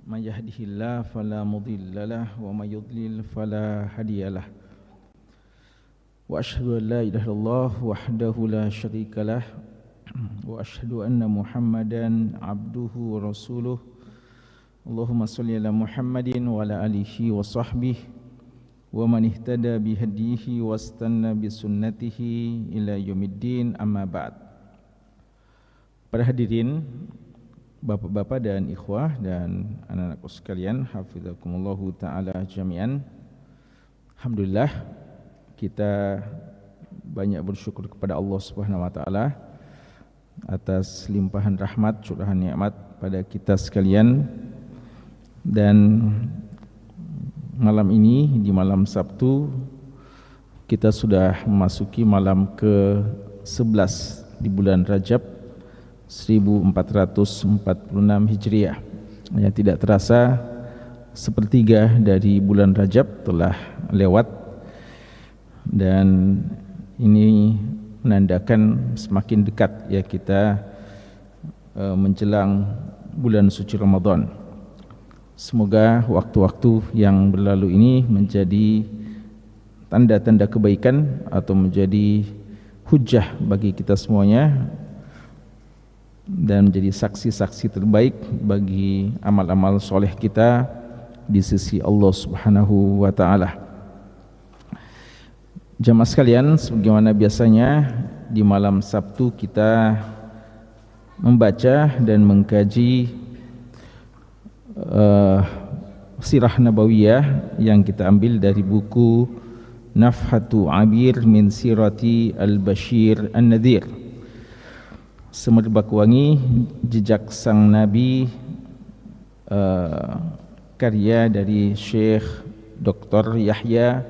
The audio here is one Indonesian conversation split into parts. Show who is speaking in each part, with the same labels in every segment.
Speaker 1: من يهده الله فلا مضل له ومن يضلل فلا هادي له وأشهد أن لا إله إلا الله وحده لا شريك له وأشهد أن محمدا عبده ورسوله اللهم صل على محمد وعلى آله وصحبه ومن اهتدى بهديه واستنى بسنته إلى يوم الدين أما بعد. Para hadirin, bapak-bapak dan ikhwah dan anak-anakku sekalian, hafizakumullahu ta'ala jami'an. Alhamdulillah, kita banyak bersyukur kepada Allah Subhanahu wa ta'ala atas limpahan rahmat, curahan nikmat pada kita sekalian. Dan malam ini, di malam Sabtu, kita sudah memasuki malam ke-11 di bulan Rajab 1446 Hijriah. Ya, tidak terasa sepertiga dari bulan Rajab telah lewat, dan ini menandakan semakin dekat ya kita menjelang bulan suci Ramadan. Semoga waktu-waktu yang berlalu ini menjadi tanda-tanda kebaikan atau menjadi hujah bagi kita semuanya dan menjadi saksi-saksi terbaik bagi amal-amal soleh kita di sisi Allah Subhanahu wa ta'ala. Jamaah sekalian, sebagaimana biasanya di malam Sabtu kita membaca dan mengkaji sirah nabawiyah yang kita ambil dari buku Nafhatu Abir min Sirati Al-Bashir An-Nadhir, Semerbak Wangi Jejak Sang Nabi, karya dari Syekh Dr. Yahya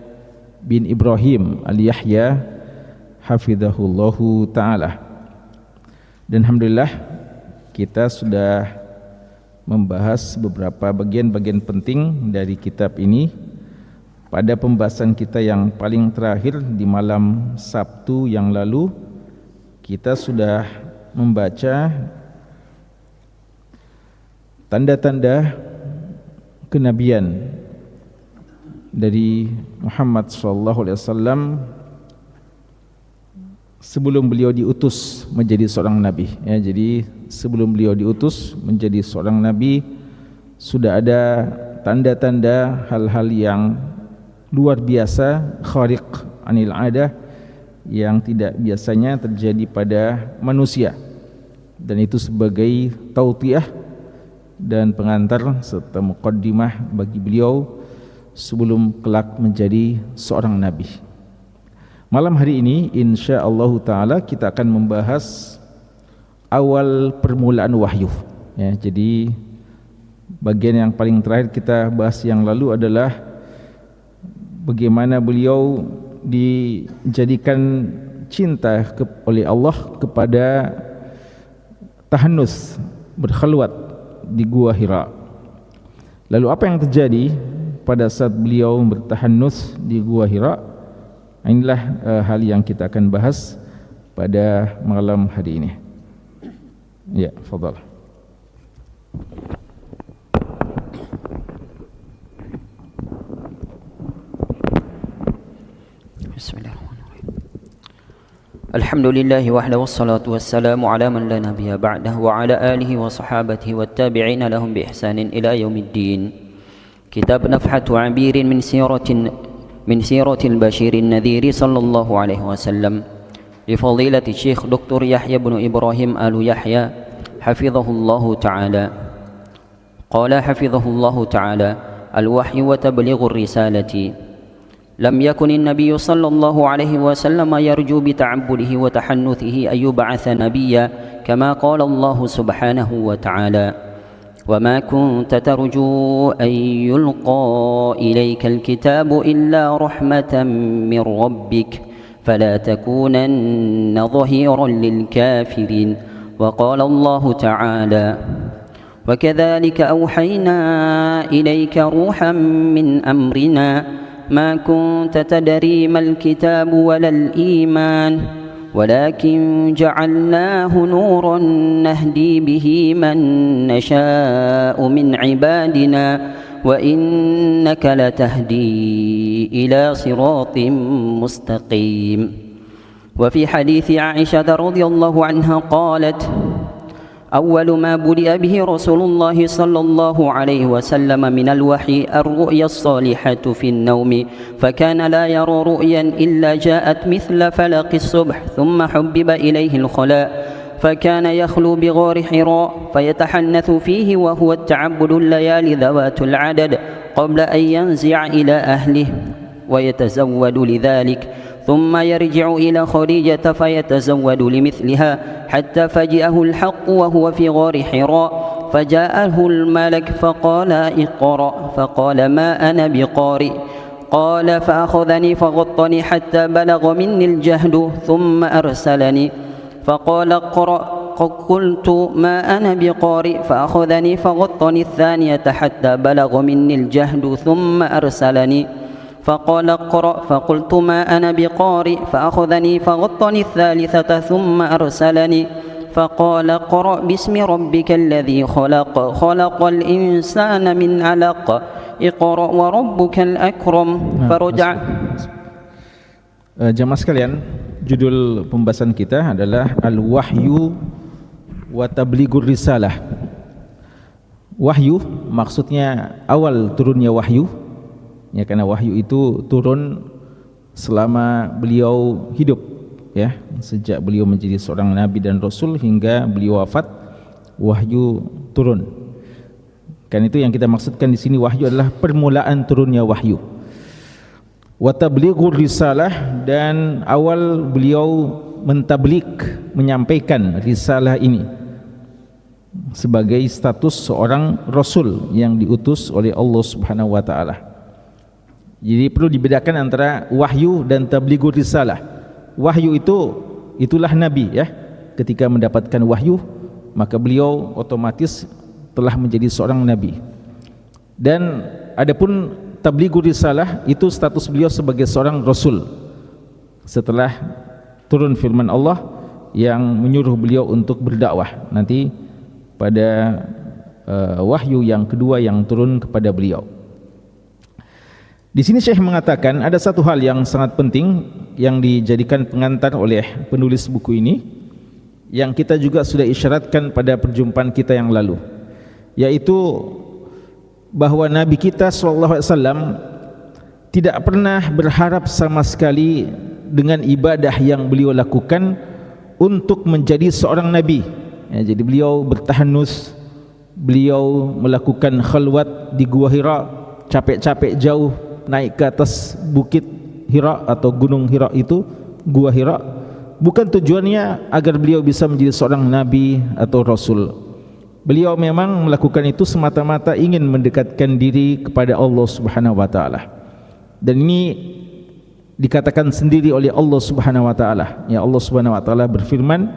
Speaker 1: bin Ibrahim Al-Yahya hafizahullahu ta'ala. Dan alhamdulillah kita sudah membahas beberapa bagian-bagian penting dari kitab ini. Pada pembahasan kita yang paling terakhir di malam Sabtu yang lalu, kita sudah membaca tanda-tanda kenabian dari Muhammad SAW sebelum beliau diutus menjadi seorang nabi. Ya, jadi sebelum beliau diutus menjadi seorang nabi sudah ada tanda-tanda hal-hal yang luar biasa, khariq anil adah, yang tidak biasanya terjadi pada manusia, dan itu sebagai tautiyah dan pengantar serta muqaddimah bagi beliau sebelum kelak menjadi seorang nabi. Malam hari ini insyaallah ta'ala kita akan membahas awal permulaan wahyu ya. Jadi bagian yang paling terakhir kita bahas yang lalu adalah bagaimana beliau dijadikan cinta oleh Allah kepada tahannus, berkhalwat di Gua Hira. Lalu apa yang terjadi pada saat beliau bertahannus di Gua Hira? Inilah hal yang kita akan bahas pada malam hari ini. Ya, fadhal.
Speaker 2: Bismillahirrahmanirrahim. Alhamdulillah wahdahu wassalatu wassalamu ala man la nabiyya ba'dahu wa ala alihi wa sahabatihi wattabi'ina lahum bi ihsanin ila yaumiddin. Kitab Nafhatu Abirin min siratil Bashirin Nadhiri sallallahu alaihi wasallam li fadilati Syekh Dr. Yahya bin Ibrahim Al-Yahya hafizahullahu ta'ala. Qala hafizahullahu ta'ala al-wahyu wa tablighu ar-risalati. لم يكن النبي صلى الله عليه وسلم يرجو بتعبده وتحنثه أن يبعث نبيا كما قال الله سبحانه وتعالى وما كنت ترجو أن يلقى إليك الكتاب إلا رحمة من ربك فلا تكونن ظهيرا للكافرين وقال الله تعالى وكذلك أوحينا إليك روحا من أمرنا ما كنت تدري ما الكتاب ولا الإيمان ولكن جعلناه نورا نهدي به من نشاء من عبادنا وإنك لتهدي إلى صراط مستقيم. وفي حديث عائشة رضي الله عنها قالت: أول ما بدأ به رسول الله صلى الله عليه وسلم من الوحي الرؤيا الصالحة في النوم، فكان لا يرى رؤيا إلا جاءت مثل فلق الصبح، ثم حبب إليه الخلاء، فكان يخلو بغار حراء فيتحنث فيه وهو التعبد الليالي ذوات العدد قبل أن ينزع إلى أهله ويتزود لذلك، ثم يرجع إلى خديجة فيتزود لمثلها حتى فجأه الحق وهو في غار حراء، فجاءه الملك فقال: اقرأ، فقال: ما أنا بقارئ. قال: فأخذني فغطني حتى بلغ مني الجهد ثم أرسلني فقال: اقرأ. قلت: ما أنا بقارئ. فأخذني فغطني الثانية حتى بلغ مني الجهد ثم أرسلني فقال: اقرأ. فقلت: ما أنا بقارئ. فأخذني فغطني الثالثة ثم أرسلني فقال: اقرأ باسم ربك الذي خلق، خلق الإنسان من علق، اقرأ وربك الأكرم. فرجع.
Speaker 1: Jamaah sekalian, judul pembahasan kita adalah Al-Wahyu wa Tablighur Risalah. Wahyu maksudnya awal turunnya wahyu, ya, karena wahyu itu turun selama beliau hidup, ya, sejak beliau menjadi seorang nabi dan rasul hingga beliau wafat, wahyu turun. Kan itu yang kita maksudkan di sini, wahyu adalah permulaan turunnya wahyu. Wa tablighur risalah, dan awal beliau mentabligh, menyampaikan risalah ini sebagai status seorang rasul yang diutus oleh Allah Subhanahu wa taala. Jadi perlu dibedakan antara wahyu dan tablighur risalah. Wahyu itulah nabi, ya. Ketika mendapatkan wahyu, maka beliau otomatis telah menjadi seorang nabi. Dan adapun tablighur risalah, itu status beliau sebagai seorang rasul setelah turun firman Allah yang menyuruh beliau untuk berdakwah nanti pada wahyu yang kedua yang turun kepada beliau. Di sini Syekh mengatakan ada satu hal yang sangat penting yang dijadikan pengantar oleh penulis buku ini, yang kita juga sudah isyaratkan pada perjumpaan kita yang lalu, yaitu bahwa Nabi kita SAW tidak pernah berharap sama sekali dengan ibadah yang beliau lakukan untuk menjadi seorang Nabi, ya. Jadi beliau bertahanus, beliau melakukan khalwat di Gua Hira, capek-capek jauh naik ke atas bukit Hira atau gunung Hira itu, Gua Hira, bukan tujuannya agar beliau bisa menjadi seorang nabi atau rasul. Beliau memang melakukan itu semata-mata ingin mendekatkan diri kepada Allah Subhanahu wa taala. Dan ini dikatakan sendiri oleh Allah Subhanahu wa taala. Ya, Allah Subhanahu wa taala berfirman,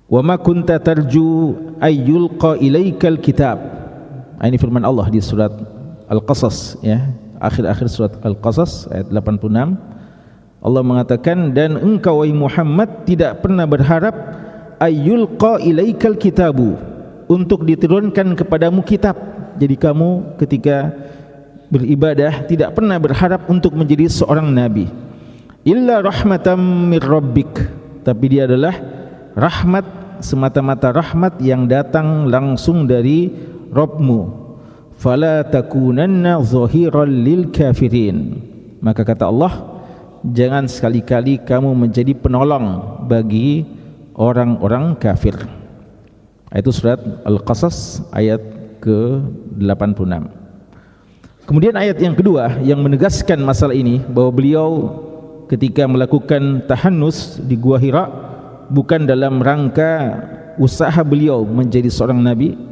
Speaker 1: "Wa ma kunta tarju ayyulqa ilaikal kitab." Ini firman Allah di surat Al-Qasas, ya, akhir-akhir surat Al-Qasas ayat 86. Allah mengatakan, dan engkau wahai Muhammad tidak pernah berharap ayyulqa ilaikal kitabu, untuk diturunkan kepadamu kitab. Jadi kamu ketika beribadah tidak pernah berharap untuk menjadi seorang nabi. Illa rahmatam mir rabbik, tapi dia adalah rahmat, semata-mata rahmat yang datang langsung dari Rabbmu. Fala takunanna zahiran lil kafirin, maka kata Allah, jangan sekali-kali kamu menjadi penolong bagi orang-orang kafir. Itu surat Al-Qasas ayat ke-86. Kemudian ayat yang kedua yang menegaskan masalah ini, bahwa beliau ketika melakukan tahannus di Gua Hira bukan dalam rangka usaha beliau menjadi seorang nabi.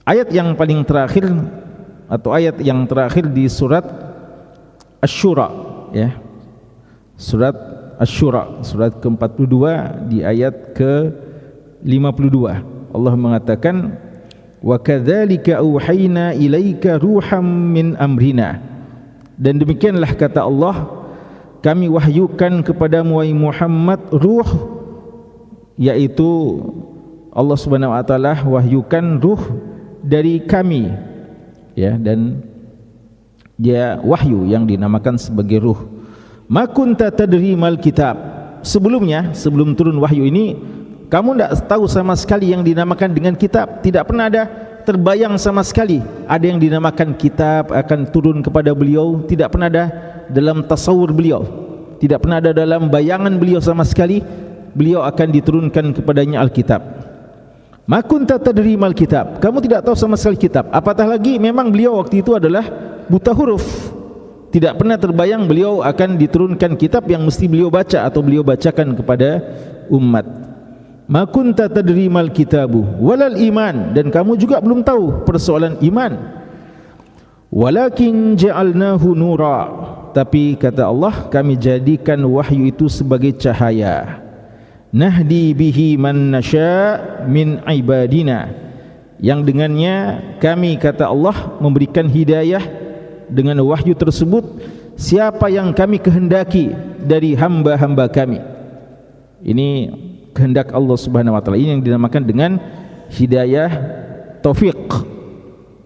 Speaker 1: Ayat yang paling terakhir atau ayat yang terakhir di surat Asy-Syura, ya. Surat Asy-Syura, surat ke-42 di ayat ke-52. Allah mengatakan, "Wa kadzalika auhayna ilaika ruham min amrina." Dan demikianlah kata Allah, kami wahyukan kepadamu wahai Muhammad ruh, yaitu Allah Subhanahu wa taala wahyukan ruh dari kami, ya, dan dia wahyu yang dinamakan sebagai ruh. Ma kunta tadri mal kitab, sebelumnya, sebelum turun wahyu ini kamu tidak tahu sama sekali yang dinamakan dengan kitab. Tidak pernah ada terbayang sama sekali ada yang dinamakan kitab akan turun kepada beliau. Tidak pernah ada dalam tasawur beliau, tidak pernah ada dalam bayangan beliau sama sekali beliau akan diturunkan kepadanya Alkitab. Ma kunta tadri mal kitab, kamu tidak tahu sama sekali kitab. Apatah lagi memang beliau waktu itu adalah buta huruf, tidak pernah terbayang beliau akan diturunkan kitab yang mesti beliau baca atau beliau bacakan kepada umat. Ma kunta tadri mal kitabu walal iman, dan kamu juga belum tahu persoalan iman. Walakin ja'alnahu nura, tapi kata Allah, kami jadikan wahyu itu sebagai cahaya. Nahdi bihi man nasya min ibadina, yang dengannya kami, kata Allah, memberikan hidayah dengan wahyu tersebut siapa yang kami kehendaki dari hamba-hamba kami. Ini kehendak Allah Subhanahu wa taala, ini yang dinamakan dengan hidayah taufik,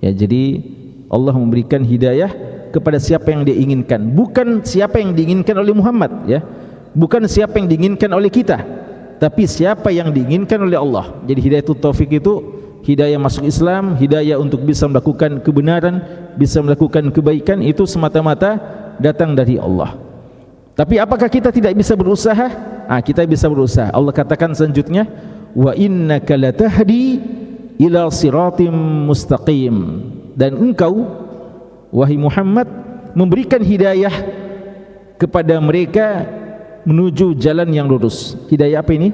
Speaker 1: ya. Jadi Allah memberikan hidayah kepada siapa yang dia inginkan, bukan siapa yang diinginkan oleh Muhammad, ya, bukan siapa yang diinginkan oleh kita, tapi siapa yang diinginkan oleh Allah. Jadi hidayah taufik itu hidayah masuk Islam, hidayah untuk bisa melakukan kebenaran, bisa melakukan kebaikan, itu semata-mata datang dari Allah. Tapi apakah kita tidak bisa berusaha? Kita bisa berusaha. Allah katakan selanjutnya, wa innaka latahdi ila siratim mustaqim, dan engkau wahai Muhammad memberikan hidayah kepada mereka menuju jalan yang lurus. Hidayah apa ini?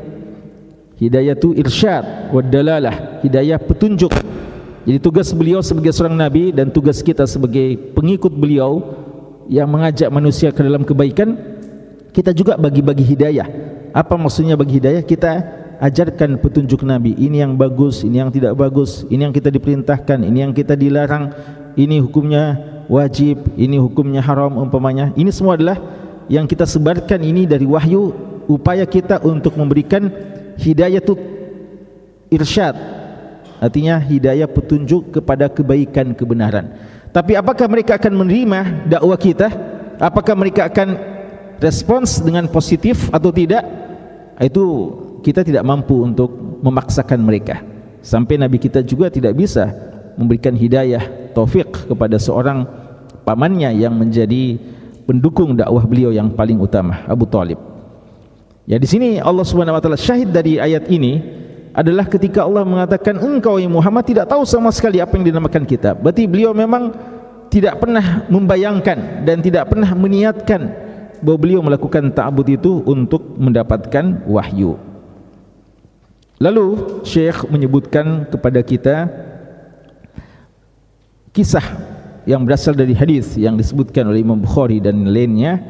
Speaker 1: Hidayah itu irsyad wa dalalah, hidayah petunjuk. Jadi tugas beliau sebagai seorang nabi dan tugas kita sebagai pengikut beliau yang mengajak manusia ke dalam kebaikan, kita juga bagi-bagi hidayah. Apa maksudnya bagi hidayah? Kita ajarkan petunjuk nabi, ini yang bagus, ini yang tidak bagus, ini yang kita diperintahkan, ini yang kita dilarang, ini hukumnya wajib, ini hukumnya haram umpamanya. Ini semua adalah yang kita sebarkan ini dari wahyu, upaya kita untuk memberikan hidayah itu irsyad, artinya hidayah petunjuk kepada kebaikan, kebenaran. Tapi apakah mereka akan menerima dakwah kita? Apakah mereka akan respons dengan positif atau tidak? Itu kita tidak mampu untuk memaksakan mereka. Sampai Nabi kita juga tidak bisa memberikan hidayah taufik kepada seorang pamannya yang menjadi pendukung dakwah beliau yang paling utama, Abu Talib. Ya, di sini Allah Subhanahu wa taala syahid dari ayat ini adalah ketika Allah mengatakan engkau ya Muhammad tidak tahu sama sekali apa yang dinamakan kitab. Berarti beliau memang tidak pernah membayangkan dan tidak pernah meniatkan bahwa beliau melakukan ta'abud itu untuk mendapatkan wahyu. Lalu Syekh menyebutkan kepada kita kisah yang berasal dari hadis yang disebutkan oleh Imam Bukhari dan lainnya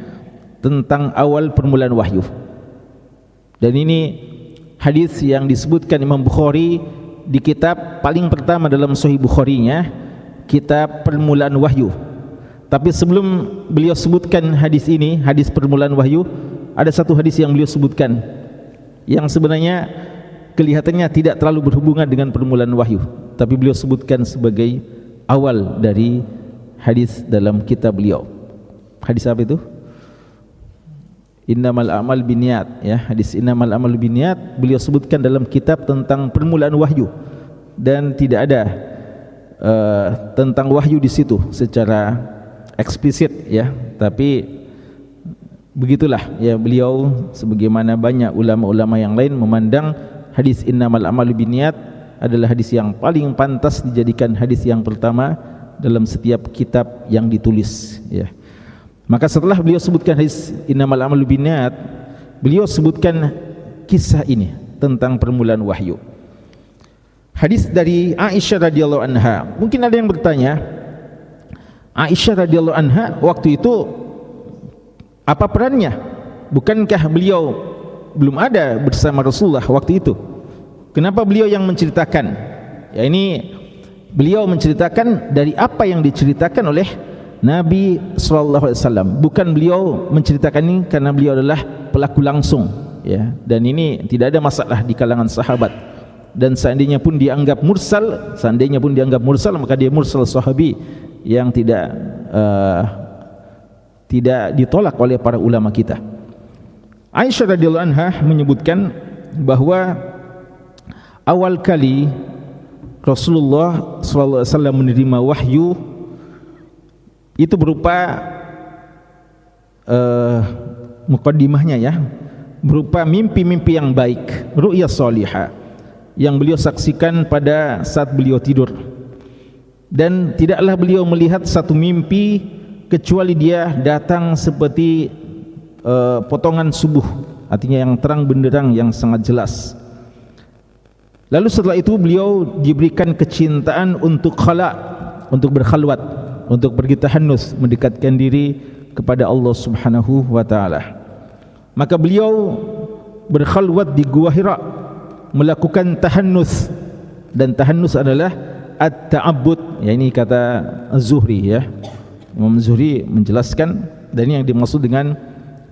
Speaker 1: tentang awal permulaan wahyu. Dan ini hadis yang disebutkan Imam Bukhari di kitab paling pertama dalam Sahih Bukharinya, kitab permulaan wahyu. Tapi sebelum beliau sebutkan hadis ini, hadis permulaan wahyu, ada satu hadis yang beliau sebutkan yang sebenarnya kelihatannya tidak terlalu berhubungan dengan permulaan wahyu, tapi beliau sebutkan sebagai awal dari hadis dalam kitab beliau. Hadis apa itu? Innamal a'mal binniyat, ya, hadis innamal a'mal binniyat beliau sebutkan dalam kitab tentang permulaan wahyu, dan tidak ada tentang wahyu di situ secara eksplisit, ya, tapi begitulah, ya, beliau sebagaimana banyak ulama-ulama yang lain memandang hadis innamal a'mal binniyat adalah hadis yang paling pantas dijadikan hadis yang pertama dalam setiap kitab yang ditulis, ya. Maka setelah beliau sebutkan hadis innamal a'malu binniyat, beliau sebutkan kisah ini tentang permulaan wahyu. Hadis dari Aisyah radhiyallahu anha. Mungkin ada yang bertanya, Aisyah radhiyallahu anha waktu itu apa perannya? Bukankah beliau belum ada bersama Rasulullah waktu itu? Kenapa beliau yang menceritakan? Ya, ini beliau menceritakan dari apa yang diceritakan oleh Nabi SAW. Bukan beliau menceritakan ini karena beliau adalah pelaku langsung, ya. Dan ini tidak ada masalah di kalangan sahabat. Dan seandainya pun dianggap mursal, maka dia mursal sahabi yang tidak ditolak oleh para ulama kita. Aisyah radhiyallahu anha menyebutkan bahwa awal kali Rasulullah SAW menerima wahyu itu berupa muqaddimahnya, ya, berupa mimpi-mimpi yang baik, ru'ya salihah yang beliau saksikan pada saat beliau tidur. Dan tidaklah beliau melihat satu mimpi kecuali dia datang seperti potongan subuh, artinya yang terang benderang, yang sangat jelas. Lalu setelah itu beliau diberikan kecintaan untuk khala, untuk berkhalwat, untuk pergi tahannus, mendekatkan diri kepada Allah Subhanahu wa taala. Maka beliau berkhalwat di Gua Hira, melakukan tahannus, dan tahannus adalah at-ta'abbud, ya, ini kata Az-Zuhri, ya. Imam Zuhri menjelaskan, dan ini yang dimaksud dengan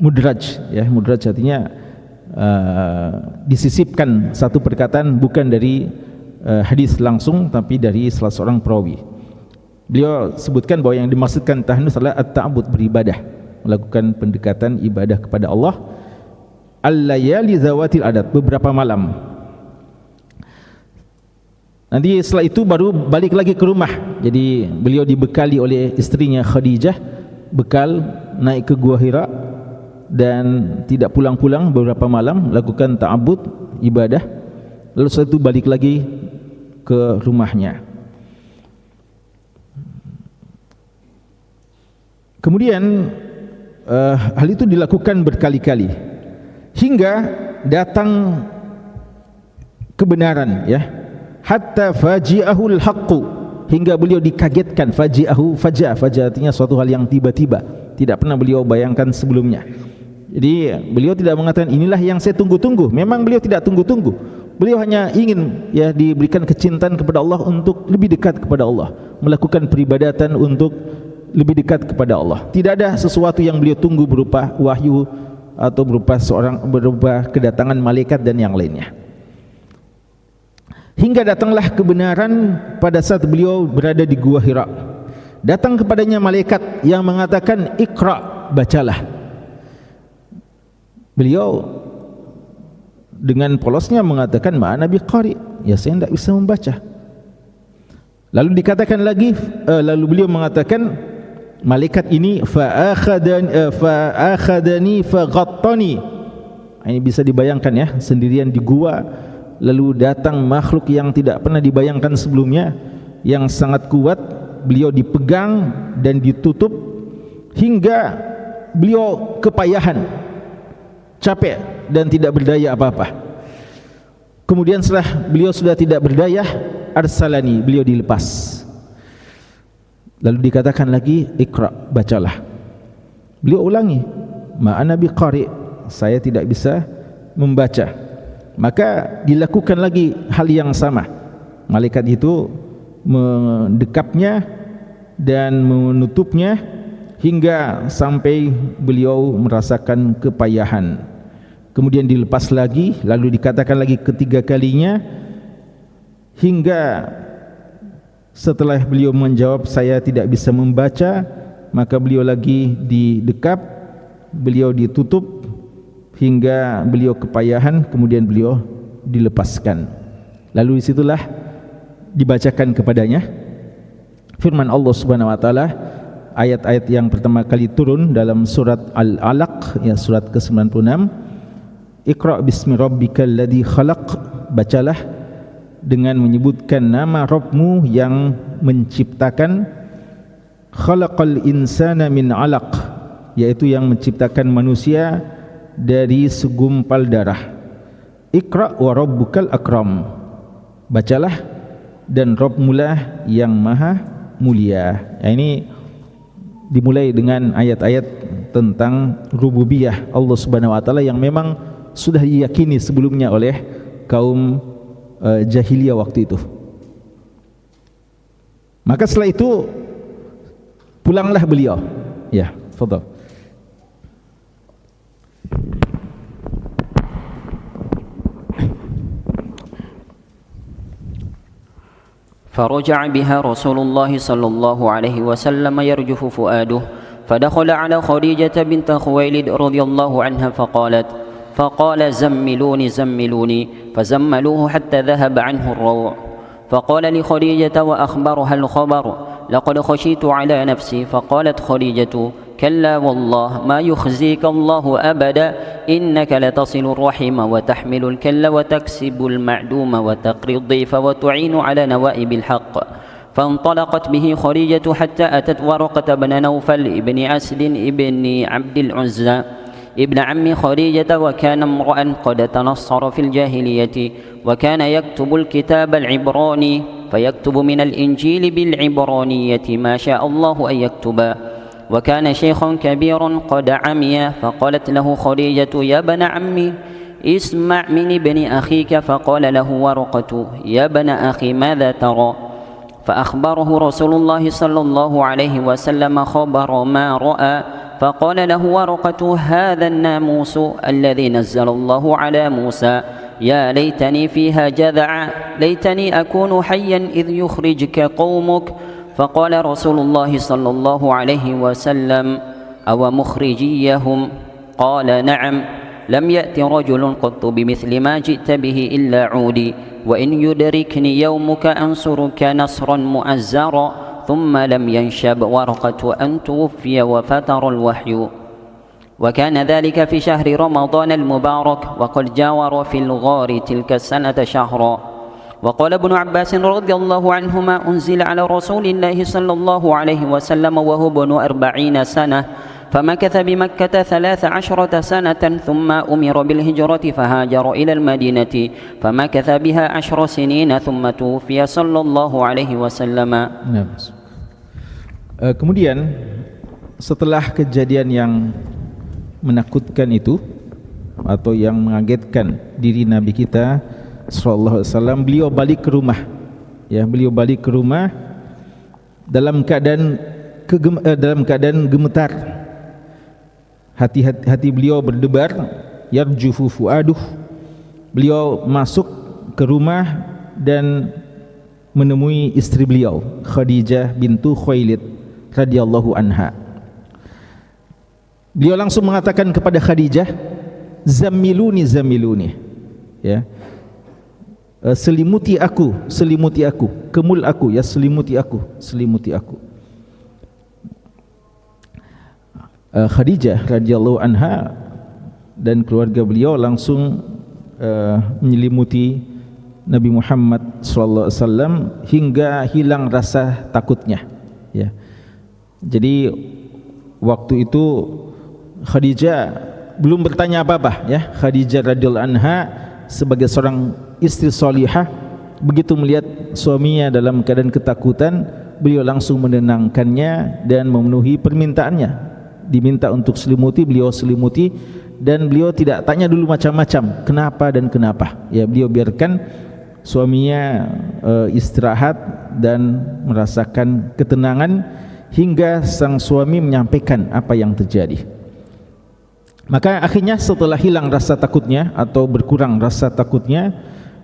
Speaker 1: mudraj, ya. Mudraj artinya disisipkan satu perkataan bukan dari hadis langsung, tapi dari salah seorang perawi. Beliau sebutkan bahwa yang dimaksudkan tahannus adalah at-ta'abbud, beribadah, melakukan pendekatan ibadah kepada Allah. Al-layali zawatil adat, beberapa malam. Nanti setelah itu baru balik lagi ke rumah. Jadi beliau dibekali oleh istrinya Khadijah bekal, naik ke Gua Hira, dan tidak pulang-pulang beberapa malam, lakukan ta'abbud, ibadah. Lalu setelah itu balik lagi ke rumahnya. Kemudian hal itu dilakukan berkali-kali hingga datang kebenaran, ya. Hatta faji'ahul haqqu, hingga beliau dikagetkan. Faji'ahu, faja artinya suatu hal yang tiba-tiba, tidak pernah beliau bayangkan sebelumnya. Jadi beliau tidak mengatakan inilah yang saya tunggu-tunggu. Memang beliau tidak tunggu-tunggu. Beliau hanya ingin, ya, diberikan kecintaan kepada Allah untuk lebih dekat kepada Allah, melakukan peribadatan untuk lebih dekat kepada Allah. Tidak ada sesuatu yang beliau tunggu berupa wahyu atau berupa kedatangan malaikat dan yang lainnya. Hingga datanglah kebenaran pada saat beliau berada di Gua Hira. Datang kepadanya malaikat yang mengatakan, Iqra, bacalah. Beliau dengan polosnya mengatakan, ma'ana biqari, ya, saya tidak bisa membaca. Lalu dikatakan lagi, lalu beliau mengatakan, malaikat ini fa'akhadani faghattani. Ini bisa dibayangkan, ya, sendirian di gua, lalu datang makhluk yang tidak pernah dibayangkan sebelumnya, yang sangat kuat. Beliau dipegang dan ditutup hingga beliau kepayahan, capek dan tidak berdaya apa-apa. Kemudian setelah beliau sudah tidak berdaya, arsalani, beliau dilepas. Lalu dikatakan lagi, Iqra, bacalah. Beliau ulangi, ma'ana biqari, saya tidak bisa membaca. Maka dilakukan lagi hal yang sama. Malaikat itu mendekapnya dan menutupnya hingga sampai beliau merasakan kepayahan. Kemudian dilepas lagi, lalu dikatakan lagi ketiga kalinya, hingga setelah beliau menjawab saya tidak bisa membaca, maka beliau lagi didekap, beliau ditutup hingga beliau kepayahan, kemudian beliau dilepaskan. Lalu disitulah dibacakan kepadanya firman Allah Subhanahu wa taala, ayat-ayat yang pertama kali turun dalam surat Al-Alaq, ya, surat ke-96. Iqra bismi rabbikal ladzi khalaq, bacalah dengan menyebutkan nama Rabbmu yang menciptakan. Khalaqal insana min 'alaq, yaitu yang menciptakan manusia dari segumpal darah. Iqra wa rabbukal akram, bacalah dan Rabbmulah yang maha mulia. Ya, ini dimulai dengan ayat-ayat tentang rububiyah Allah Subhanahu wa taala yang memang sudah diyakini sebelumnya oleh kaum jahiliyah waktu itu. Maka setelah itu pulanglah beliau. Ya, tafadhal.
Speaker 2: فرجع بها رسول الله صلى الله عليه وسلم يرجف فؤاده، فدخل على خديجة بنت خويلد رضي الله عنها فقال زملوني زملوني، فزملوه حتى ذهب عنه الروع. فقال لخديجة وأخبرها الخبر: لقد خشيت على نفسي. فقالت خديجة: كلا والله ما يخزيك الله أبدا، إنك لتصل الرحم وتحمل الكل وتكسب المعدوم وتقري الضيف وتعين على نوائب الحق. فانطلقت به خديجة حتى أتت ورقة بن نوفل ابن أسد ابن عبد العزى ابن عم خديجة، وكان امرأ قد تنصر في الجاهلية، وكان يكتب الكتاب العبراني، فيكتب من الإنجيل بالعبرانية ما شاء الله أن يكتب. وكان شيخ كبير قد عمي، فقالت له خديجة: يا ابن عمي اسمع من ابن أخيك. فقال له ورقة: يا ابن أخي ماذا ترى؟ فأخبره رسول الله صلى الله عليه وسلم خبر ما رأى. فقال له ورقة: هذا الناموس الذي نزل الله على موسى، يا ليتني فيها جذع، ليتني أكون حيا إذ يخرجك قومك. فقال رسول الله صلى الله عليه وسلم: أو مخرجيهم؟ قال: نعم، لم يأت رجل قط بمثل ما جئت به إلا عودي، وإن يدركني يومك أنصرك نصرا مؤزرا. ثم لم ينشب ورقة أن توفي وفتر الوحي. وكان ذلك في شهر رمضان المبارك، وقد جاور في الغار تلك السنة شهرا. وقال ابن عباس رضي الله عنهما: أنزل على رسول الله صلى الله عليه وسلم وهو ابن 40 سنة، فمكث بمكة 13 سنة، ثم أمر بالهجرة فهاجر إلى المدينة فمكث بها 10 سنين، ثم توفي صلى الله عليه وسلم.
Speaker 1: Kemudian setelah kejadian yang menakutkan itu atau yang mengagetkan diri Nabi kita sallallahu alaihi wasallam, beliau balik ke rumah. Ya, beliau balik ke rumah dalam keadaan gemetar. Hati beliau berdebar, yarjufu fuaduh. Beliau masuk ke rumah dan menemui istri beliau, Khadijah bintu Khuwailid radhiyallahu anha. Beliau langsung mengatakan kepada Khadijah, "Zammiluni, zammiluni." Ya. Selimuti aku, selimuti aku, kemul aku, ya, selimuti aku, selimuti aku. Khadijah radhiyallahu anha dan keluarga beliau langsung menyelimuti Nabi Muhammad sallallahu alaihi wasallam hingga hilang rasa takutnya. Ya. Jadi waktu itu Khadijah belum bertanya apa-apa, ya. Khadijah radhiyallahu anha sebagai seorang istri salihah, begitu melihat suaminya dalam keadaan ketakutan, beliau langsung menenangkannya dan memenuhi permintaannya. Diminta untuk selimuti, beliau selimuti, dan beliau tidak tanya dulu macam-macam kenapa dan kenapa. Ya, beliau biarkan suaminya istirahat dan merasakan ketenangan hingga sang suami menyampaikan apa yang terjadi. Maka akhirnya setelah hilang rasa takutnya atau berkurang rasa takutnya,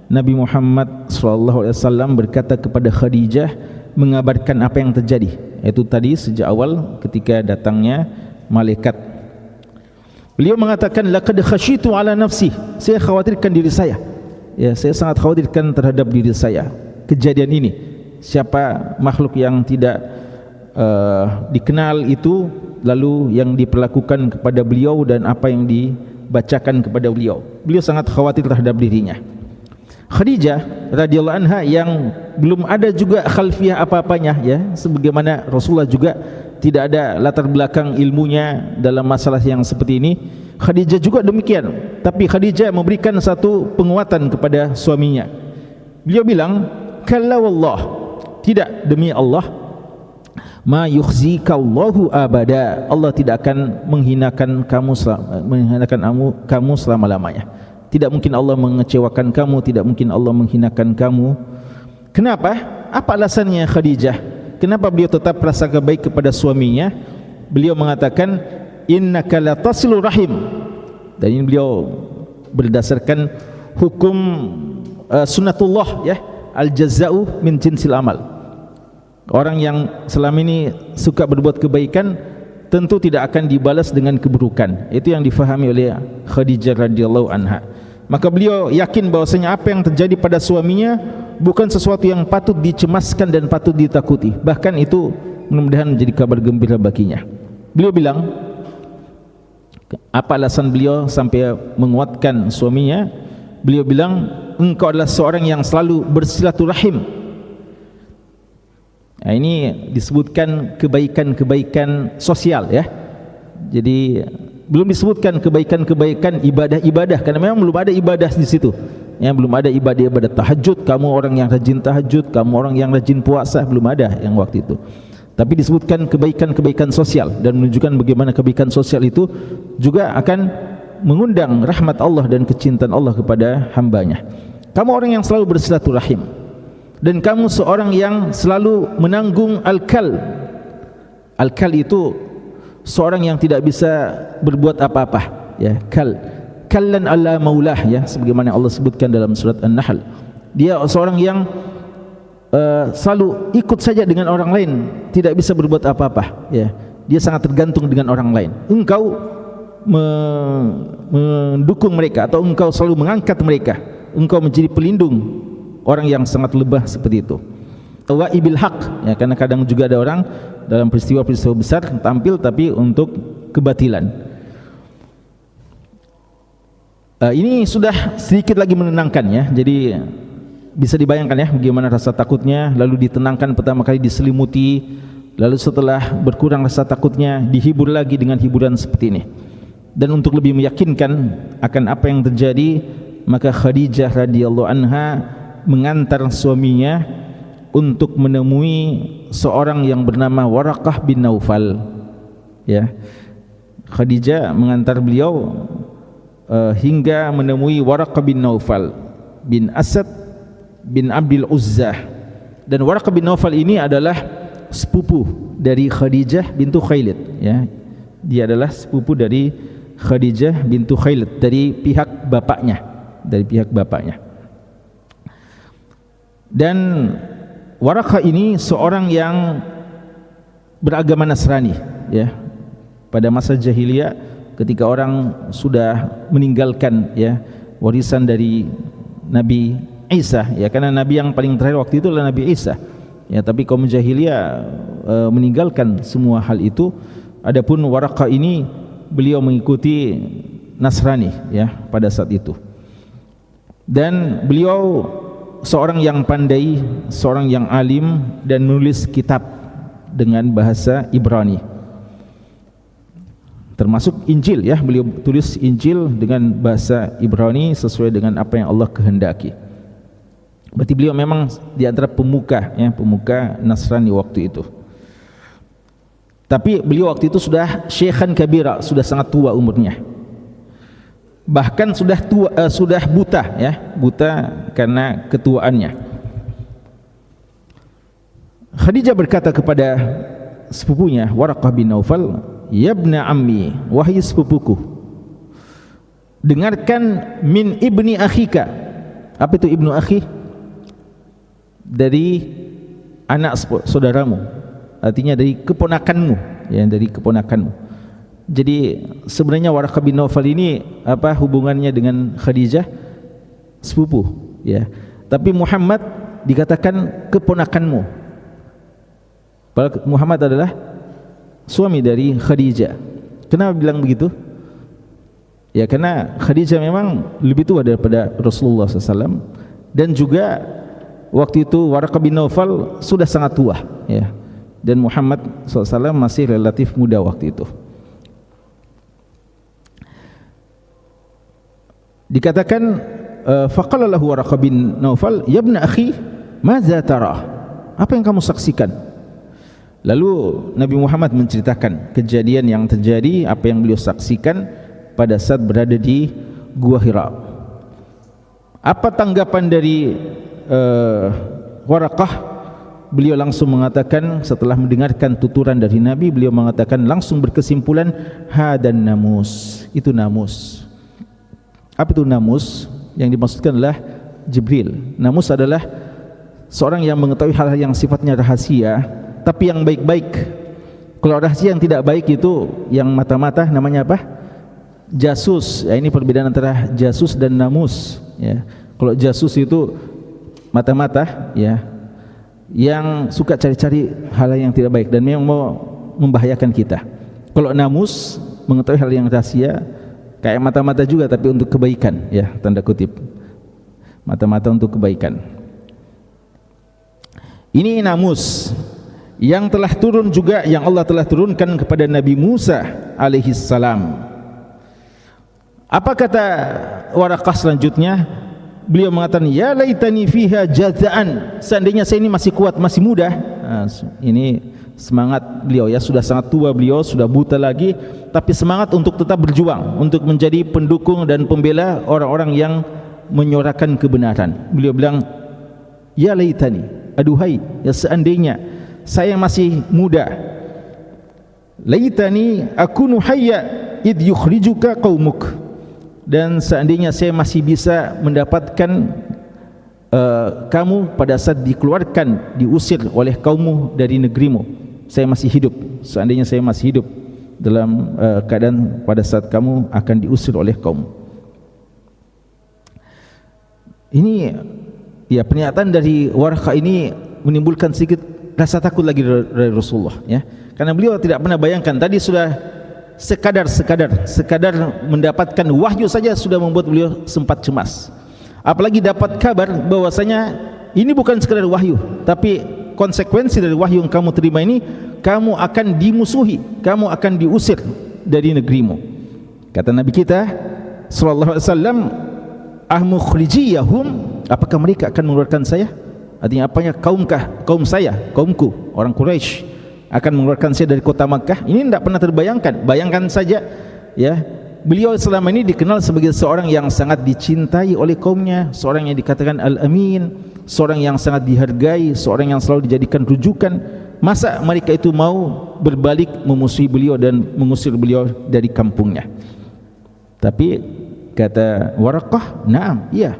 Speaker 1: Nabi Muhammad SAW berkata kepada Khadijah mengabarkan apa yang terjadi. Itu tadi sejak awal ketika datangnya malaikat. Beliau mengatakan, laqad khasyitu ala nafsi, saya khawatirkan diri saya. Ya, saya sangat khawatirkan terhadap diri saya. Kejadian ini, siapa makhluk yang tidak dikenal itu, lalu yang diperlakukan kepada beliau dan apa yang dibacakan kepada beliau. Beliau sangat khawatir terhadap dirinya. Khadijah radhiyallahu anha yang belum ada juga khalfiyah apa-apanya, ya, sebagaimana Rasulullah juga tidak ada latar belakang ilmunya dalam masalah yang seperti ini. Khadijah juga demikian, tapi Khadijah memberikan satu penguatan kepada suaminya. Beliau bilang, kalla wallah, tidak, demi Allah, ma yukhzikallahu abada, Allah tidak akan menghinakan kamu selama-lamanya. Tidak mungkin Allah mengecewakan kamu, tidak mungkin Allah menghinakan kamu. Kenapa? Apa alasannya Khadijah? kenapa beliau tetap prasangka baik kepada suaminya? Beliau mengatakan innaka latasilu rahim, dan ini beliau berdasarkan hukum sunnatullah ya, al jazau min jinsil amal. Orang yang selama ini suka berbuat kebaikan tentu tidak akan dibalas dengan keburukan. Itu yang difahami oleh Khadijah radhiyallahu anha. Maka beliau yakin bahwasanya apa yang terjadi pada suaminya bukan sesuatu yang patut dicemaskan dan patut ditakuti. Bahkan itu mudah-mudahan menjadi kabar gembira baginya. Beliau bilang, apa alasan beliau sampai menguatkan suaminya? Beliau bilang, engkau adalah seorang yang selalu bersilaturahim. Nah, ini disebutkan kebaikan-kebaikan sosial ya. Jadi belum disebutkan kebaikan-kebaikan ibadah-ibadah, karena memang belum ada ibadah di situ. Ya, belum ada ibadah-ibadah tahajud, kamu orang yang rajin tahajud, kamu orang yang rajin puasa, belum ada yang waktu itu. Tapi disebutkan kebaikan-kebaikan sosial dan menunjukkan bagaimana kebaikan sosial itu juga akan mengundang rahmat Allah dan kecintaan Allah kepada hambanya. Kamu orang yang selalu bersilaturahim, dan kamu seorang yang selalu menanggung al-kal. Al-kal itu seorang yang tidak bisa berbuat apa-apa ya, kallan ala maulah ya, sebagaimana Allah sebutkan dalam surat An-Nahl. Dia seorang yang selalu ikut saja dengan orang lain, tidak bisa berbuat apa-apa ya. Dia sangat tergantung dengan orang lain. Engkau mendukung mereka, atau engkau selalu mengangkat mereka, engkau menjadi pelindung orang yang sangat lebah seperti itu. Waibil haq ya, karena kadang juga ada orang dalam peristiwa-peristiwa besar tampil tapi untuk kebatilan. Ini sudah sedikit lagi menenangkan ya. Jadi bisa dibayangkan ya bagaimana rasa takutnya, lalu ditenangkan, pertama kali diselimuti, lalu setelah berkurang rasa takutnya dihibur lagi dengan hiburan seperti ini. Dan untuk lebih meyakinkan akan apa yang terjadi, maka Khadijah radhiyallahu anha mengantar suaminya untuk menemui seorang yang bernama Waraqah bin Naufal ya. Khadijah mengantar beliau hingga menemui Waraqah bin Naufal bin Asad bin Abdul Uzzah. Dan Waraqah bin Naufal ini adalah sepupu dari Khadijah bintu Khailid ya. Dia adalah sepupu dari Khadijah bintu Khailid dari pihak bapaknya, Dan Waraqah ini seorang yang beragama Nasrani ya. Pada masa jahiliyah, ketika orang sudah meninggalkan ya warisan dari Nabi Isa ya, karena nabi yang paling terakhir waktu itu adalah Nabi Isa ya, tapi kaum jahiliyah meninggalkan semua hal itu. Adapun Waraqah ini beliau mengikuti Nasrani ya pada saat itu. Dan beliau seorang yang pandai, seorang yang alim, dan nulis kitab dengan bahasa Ibrani, termasuk Injil ya. Beliau tulis Injil dengan bahasa Ibrani sesuai dengan apa yang Allah kehendaki. Berarti beliau memang di antara pemuka ya, pemuka Nasrani waktu itu. Tapi beliau waktu itu sudah syekhan kabira, sudah sangat tua umurnya. Bahkan sudah tua, sudah buta ya, buta karena ketuaannya. Khadijah berkata kepada sepupunya Waraqah bin Naufal, "Yabna ammi, wahai sepupuku, dengarkan min ibni akhika." Apa itu ibnu akhi? Dari anak saudaramu. Artinya dari keponakanmu ya, dari keponakanmu. Jadi sebenarnya Waraqah bin Naufal ini apa hubungannya dengan Khadijah? Sepupu ya. Tapi Muhammad dikatakan keponakanmu. Padahal Muhammad adalah suami dari Khadijah. Kenapa bilang begitu? Ya karena Khadijah memang lebih tua daripada Rasulullah SAW, dan juga waktu itu Waraqah bin Naufal sudah sangat tua ya. Dan Muhammad SAW masih relatif muda waktu itu. Dikatakan faqala lahu Waraqah bin Naufal, "Ya ibna akhi, madza tara?" Apa yang kamu saksikan? Lalu Nabi Muhammad menceritakan kejadian yang terjadi, apa yang beliau saksikan pada saat berada di Gua Hira. Apa tanggapan dari Waraqah? beliau langsung mengatakan setelah mendengarkan tuturan dari Nabi, beliau mengatakan langsung berkesimpulan, hadan namus, itu namus. Apa itu namus? Yang dimaksudkan adalah Jibril. Namus adalah seorang yang mengetahui hal-hal yang sifatnya rahasia, tapi yang baik-baik. Kalau rahasia yang tidak baik itu yang mata-mata namanya apa? Jasus. Ya, ini perbedaan antara jasus dan namus. Ya. Kalau jasus itu mata-mata, ya, yang suka cari-cari hal yang tidak baik dan memang mau membahayakan kita. Kalau namus mengetahui hal yang rahasia, kayak mata-mata juga tapi untuk kebaikan, ya, tanda kutip. Mata-mata untuk kebaikan. Ini namus yang telah turun juga, yang Allah telah turunkan kepada Nabi Musa alaihi salam. Apa kata Waraqah selanjutnya? Beliau mengatakan, ya laitani fiha jazaan, seandainya saya ini masih kuat, masih muda. Nah, ini semangat beliau, ya, sudah sangat tua beliau, sudah buta lagi, tapi semangat untuk tetap berjuang, untuk menjadi pendukung dan pembela orang-orang yang menyuarakan kebenaran. Beliau bilang, ya laitani, aduhai, ya seandainya saya masih muda, laitani akunu hayya id yukhrijuka qaumuk, dan seandainya saya masih bisa mendapatkan kamu pada saat dikeluarkan, diusir oleh kaummu dari negerimu, saya masih hidup. Seandainya saya masih hidup dalam keadaan pada saat kamu akan diusir oleh kaum. Ini, ya, pernyataan dari Waraqah ini menimbulkan sedikit rasa takut lagi dari Rasulullah, ya, karena beliau tidak pernah bayangkan, tadi sudah sekadar mendapatkan wahyu saja sudah membuat beliau sempat cemas, apalagi dapat kabar bahwasanya ini bukan sekadar wahyu, tapi konsekuensi dari wahyu yang kamu terima ini, kamu akan dimusuhi, kamu akan diusir dari negerimu. Kata Nabi kita sallallahu alaihi wasallam, ahmukhrijiyahum, apakah mereka akan mengeluarkan saya? Artinya apanya? Kaum saya, kaumku, orang Quraisy akan mengeluarkan saya dari kota Makkah. Ini tidak pernah terbayangkan. Bayangkan saja, ya, beliau selama ini dikenal sebagai seorang yang sangat dicintai oleh kaumnya, seorang yang dikatakan Al-Amin, seorang yang sangat dihargai, seorang yang selalu dijadikan rujukan. Masa mereka itu mau berbalik memusuhi beliau dan mengusir beliau dari kampungnya? Tapi kata Waraqah, "Na'am, iya.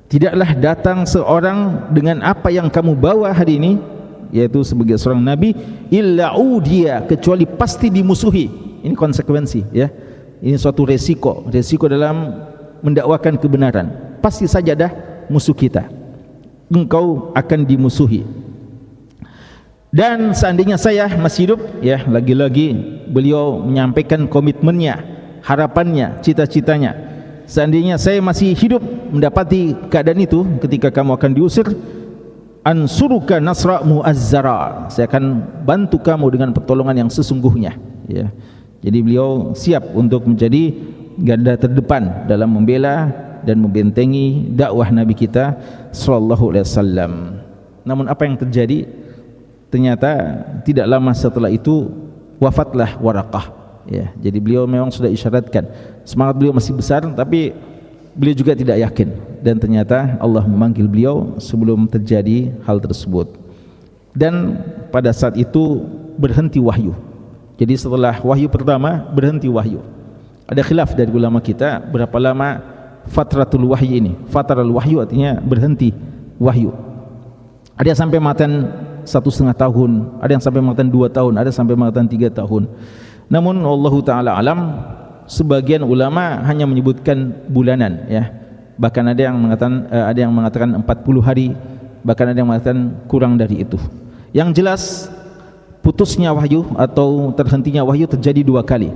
Speaker 1: Tidaklah datang seorang dengan apa yang kamu bawa hari ini, yaitu sebagai seorang nabi, illa udiya, kecuali pasti dimusuhi." Ini konsekuensi, ya. Ini suatu resiko dalam mendakwakan kebenaran. Pasti saja dah musuh kita, engkau akan dimusuhi. Dan seandainya saya masih hidup, ya, lagi-lagi beliau menyampaikan komitmennya, harapannya, cita-citanya. Seandainya saya masih hidup mendapati keadaan itu ketika kamu akan diusir, ansuruka nasra muazzara, saya akan bantu kamu dengan pertolongan yang sesungguhnya, ya. Jadi beliau siap untuk menjadi garda terdepan dalam membela dan membentengi dakwah Nabi kita sallallahu alaihi wasallam. Namun apa yang terjadi? Ternyata tidak lama setelah itu wafatlah Waraqah, ya. Jadi beliau memang sudah isyaratkan semangat beliau masih besar, tapi beliau juga tidak yakin, dan ternyata Allah memanggil beliau sebelum terjadi hal tersebut. Dan pada saat itu berhenti wahyu. Jadi setelah wahyu pertama berhenti wahyu. Ada khilaf dari ulama kita berapa lama fatratul wahyi ini. Fatratul wahyu artinya berhenti wahyu. Ada yang sampai mengatakan 1,5 tahun, ada yang sampai mengatakan 2 tahun, ada yang sampai mengatakan 3 tahun. Namun wallahu taala alam, sebagian ulama hanya menyebutkan bulanan, ya. Bahkan ada yang mengatakan 40 hari, bahkan ada yang mengatakan kurang dari itu. Yang jelas putusnya wahyu atau terhentinya wahyu terjadi 2 kali.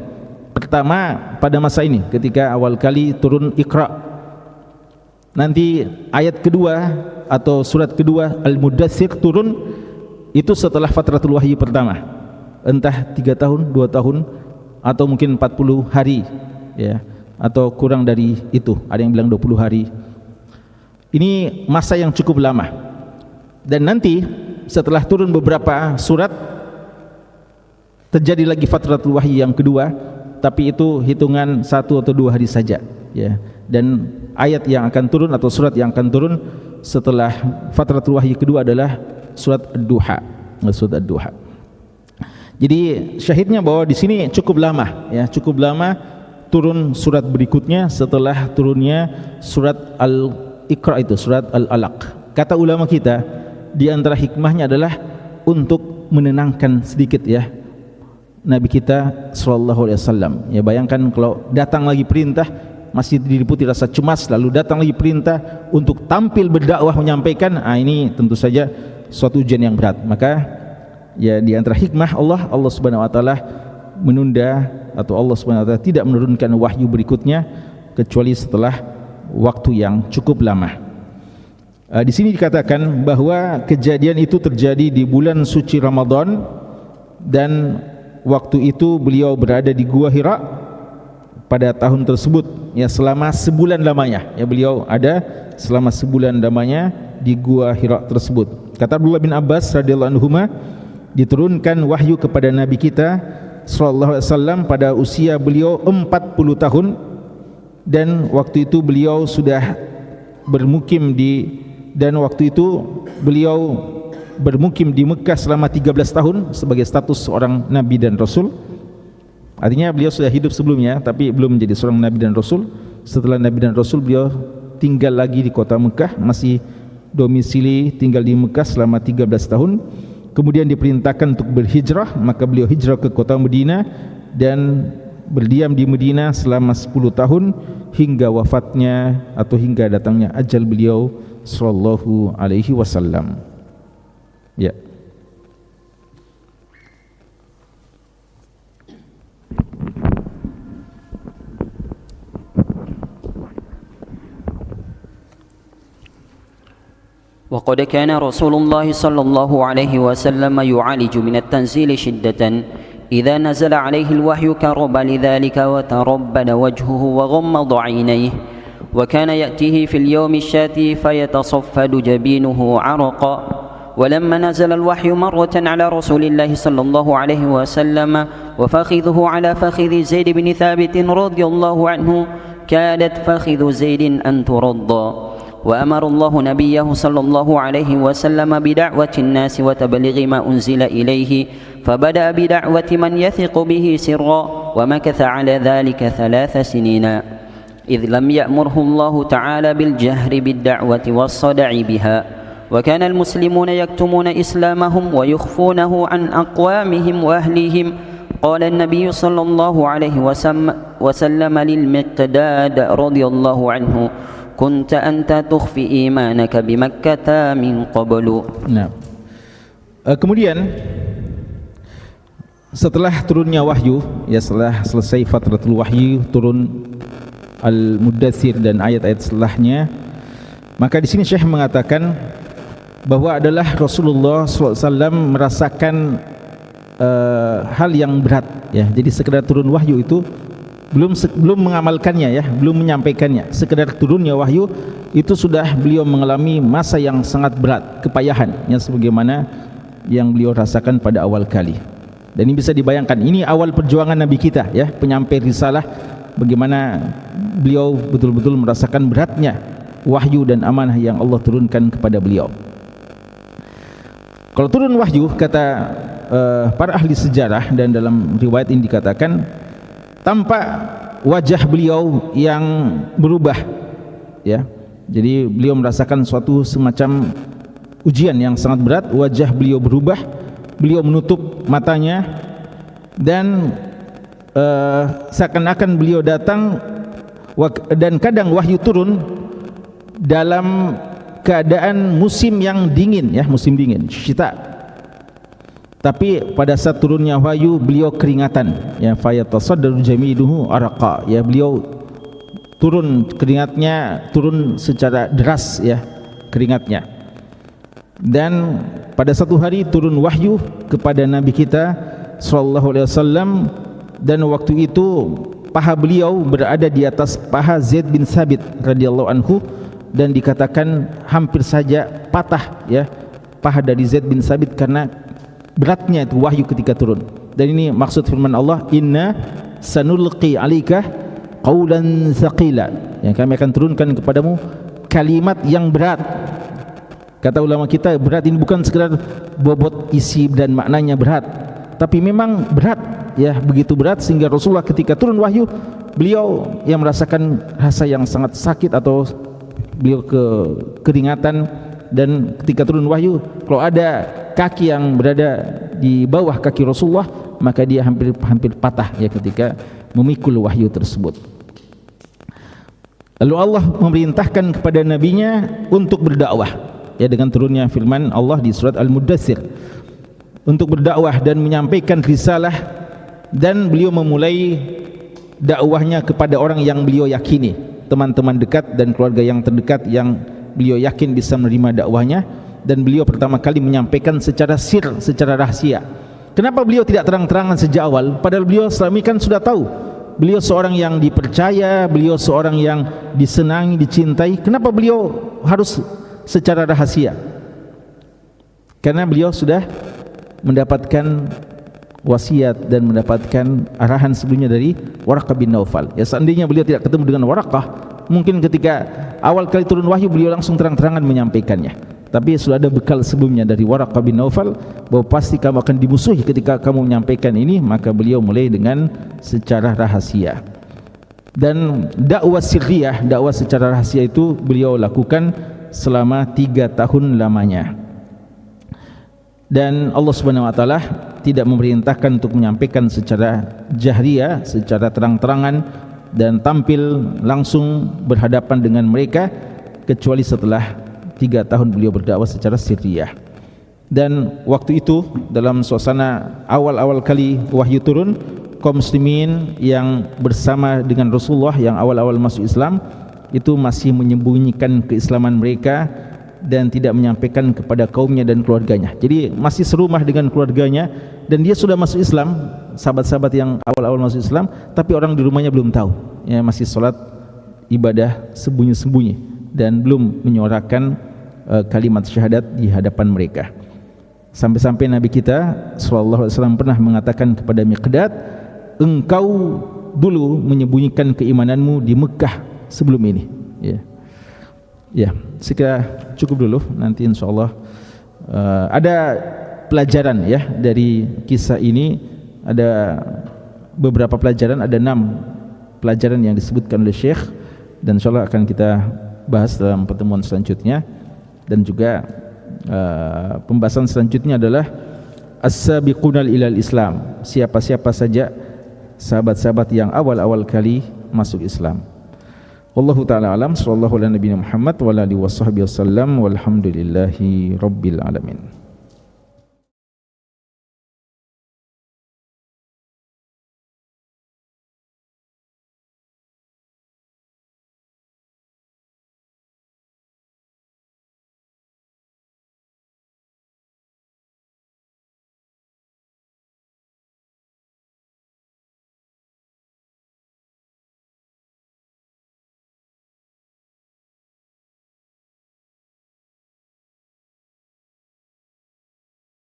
Speaker 1: Pertama pada masa ini ketika awal kali turun Iqra. Nanti ayat kedua atau surat kedua Al-Mudaththir turun itu setelah fatratul wahyu pertama. Entah 3 tahun, 2 tahun, atau mungkin 40 hari, ya, atau kurang dari itu. Ada yang bilang 20 hari. Ini masa yang cukup lama. Dan nanti setelah turun beberapa surat terjadi lagi fatratul wahyi yang kedua, tapi itu hitungan 1 atau 2 hari saja, ya. Dan ayat yang akan turun atau surat yang akan turun setelah fatratul wahyi kedua adalah surat Ad-Duha. Surat Ad-Duha. Jadi syahidnya bahwa di sini cukup lama ya, cukup lama turun surat berikutnya setelah turunnya surat Al-Iqra itu, surat Al-Alaq. Kata ulama kita, di antara hikmahnya adalah untuk menenangkan sedikit ya Nabi kita sallallahu alaihi wasallam. Ya bayangkan kalau datang lagi perintah masih diliputi rasa cemas, lalu datang lagi perintah untuk tampil berdakwah menyampaikan, ini tentu saja suatu ujian yang berat. Maka ya di antara hikmah Allah Subhanahu wa taala menunda atau Allah Subhanahu wa taala tidak menurunkan wahyu berikutnya kecuali setelah waktu yang cukup lama. Di sini dikatakan bahwa kejadian itu terjadi di bulan suci Ramadan dan waktu itu beliau berada di Gua Hira pada tahun tersebut ya, selama sebulan lamanya ya, beliau ada selama sebulan lamanya di Gua Hira tersebut. Kata Abdullah bin Abbas radhiyallahu anhuma, diturunkan wahyu kepada Nabi kita sallallahu alaihi wasallam pada usia beliau 40 tahun, dan waktu itu beliau sudah bermukim di Mekah selama 13 tahun sebagai status seorang nabi dan rasul. Artinya beliau sudah hidup sebelumnya tapi belum menjadi seorang nabi dan rasul. Setelah nabi dan rasul, beliau tinggal lagi di kota Mekah, masih domisili tinggal di Mekah selama 13 tahun. Kemudian diperintahkan untuk berhijrah, maka beliau hijrah ke kota Madinah dan berdiam di Madinah selama 10 tahun hingga wafatnya atau hingga datangnya ajal beliau sallallahu alaihi wasallam. Ya.
Speaker 2: وقد كان رسول الله صلى الله عليه وسلم يعالج من التنزيل شدة إذا نزل عليه الوحي كرب لذلك وتربد وجهه وغمض عينيه، وكان يأتيه في اليوم الشاتي فيتصفد جبينه عرقا. ولما نزل الوحي مرة على رسول الله صلى الله عليه وسلم وفخذه على فخذ زيد بن ثابت رضي الله عنه كادت فخذ زيد أن ترضى، وأمر الله نبيه صلى الله عليه وسلم بدعوة الناس وتبليغ ما أنزل إليه، فبدأ بدعوة من يثق به سرا، ومكث على ذلك 3 سنين، إذ لم يأمره الله تعالى بالجهر بالدعوة والصدع بها، وكان المسلمون يكتمون إسلامهم ويخفونه عن أقوامهم وأهليهم. قال النبي صلى الله عليه وسلم للمقداد رضي الله عنه: كنت أنت تخفي إيمانك بمكة من قبل.
Speaker 1: Nah, kemudian setelah turunnya wahyu, ya setelah selesai fatratul wahyu, turun Al-Muddatsir dan ayat-ayat setelahnya, maka di sini Syekh mengatakan bahwa adalah Rasulullah SAW merasakan hal yang berat ya. Jadi sekedar turun wahyu itu belum mengamalkannya ya, belum menyampaikannya. Sekedar turunnya wahyu itu sudah beliau mengalami masa yang sangat berat, kepayahan yang sebagaimana yang beliau rasakan pada awal kali. Dan ini bisa dibayangkan, ini awal perjuangan Nabi kita ya, penyampai risalah, bagaimana beliau betul-betul merasakan beratnya wahyu dan amanah yang Allah turunkan kepada beliau. Kalau turun wahyu, kata para ahli sejarah dan dalam riwayat ini dikatakan, tampak wajah beliau yang berubah ya. Jadi beliau merasakan suatu semacam ujian yang sangat berat, wajah beliau berubah, beliau menutup matanya dan seakan-akan beliau datang dan kadang wahyu turun dalam keadaan musim yang dingin ya, musim dingin, syita. Tapi pada saat turunnya wahyu beliau keringatan ya, fayatasaddaru jamiduhu araqa ya, beliau turun keringatnya, turun secara deras ya keringatnya. Dan pada satu hari turun wahyu kepada Nabi kita sallallahu alaihi wasallam, dan waktu itu paha beliau berada di atas paha Zaid bin Thabit radhiyallahu anhu, dan dikatakan hampir saja patah ya paha dari Zaid bin Thabit karena beratnya itu wahyu ketika turun. Dan ini maksud firman Allah, inna sanulqi alika qawlan thaqila, yang kami akan turunkan kepadamu kalimat yang berat. Kata ulama kita, berat ini bukan sekedar bobot isi dan maknanya berat, tapi memang berat, ya, begitu berat sehingga Rasulullah ketika turun wahyu, beliau yang merasakan rasa yang sangat sakit atau beliau keringatan. Dan ketika turun wahyu, kalau ada kaki yang berada di bawah kaki Rasulullah, maka dia hampir patah, ya, ketika memikul wahyu tersebut. Lalu Allah memerintahkan kepada nabinya untuk berdakwah, ya, dengan turunnya firman Allah di surat Al-Muddatsir, untuk berdakwah dan menyampaikan risalah, dan beliau memulai dakwahnya kepada orang yang beliau yakini, teman-teman dekat dan keluarga yang terdekat yang beliau yakin bisa menerima dakwahnya. Dan beliau pertama kali menyampaikan secara sir, secara rahasia. Kenapa beliau tidak terang-terangan sejak awal? Padahal beliau selama ini kan sudah tahu, beliau seorang yang dipercaya, beliau seorang yang disenangi, dicintai. Kenapa beliau harus secara rahasia? Karena beliau sudah mendapatkan wasiat dan mendapatkan arahan sebelumnya dari Waraqah bin Naufal. Ya, seandainya beliau tidak ketemu dengan Waraqah, mungkin ketika awal kali turun wahyu beliau langsung terang-terangan menyampaikannya. Tapi sudah ada bekal sebelumnya dari Waraqah bin Naufal bahwa pasti kamu akan dimusuhi ketika kamu menyampaikan ini, maka beliau mulai dengan secara rahasia. Dan dakwah sirriyah, dakwah secara rahasia itu beliau lakukan selama 3 tahun lamanya. Dan Allah Subhanahu wa taala tidak memerintahkan untuk menyampaikan secara jahriyah, secara terang-terangan dan tampil langsung berhadapan dengan mereka, kecuali setelah 3 tahun beliau berdakwah secara sirriyah. Dan waktu itu dalam suasana awal-awal kali wahyu turun, kaum muslimin yang bersama dengan Rasulullah yang awal-awal masuk Islam itu masih menyembunyikan keislaman mereka dan tidak menyampaikan kepada kaumnya dan keluarganya. Jadi masih serumah dengan keluarganya dan dia sudah masuk Islam, sahabat-sahabat yang awal-awal masuk Islam, tapi orang di rumahnya belum tahu, ya, masih sholat ibadah sembunyi-sembunyi dan belum menyuarakan kalimat syahadat di hadapan mereka. Sampai-sampai Nabi kita sallallahu alaihi wasallam pernah mengatakan kepada Miqdad, engkau dulu menyembunyikan keimananmu di Mekah sebelum ini. Ya, sekira cukup dulu. Nanti insyaallah ada pelajaran, ya, dari kisah ini. Ada beberapa pelajaran, ada 6 pelajaran yang disebutkan oleh Syekh, dan insyaallah akan kita bahas dalam pertemuan selanjutnya. Dan juga pembahasan selanjutnya adalah as-sabiqunal ilal Islam, siapa-siapa saja sahabat-sahabat yang awal-awal kali masuk Islam. Wallahu ta'ala alam, sallallahu ala nabiyina Muhammad wa ala alihi washabbihi wasallam, walhamdulillahi rabbil alamin.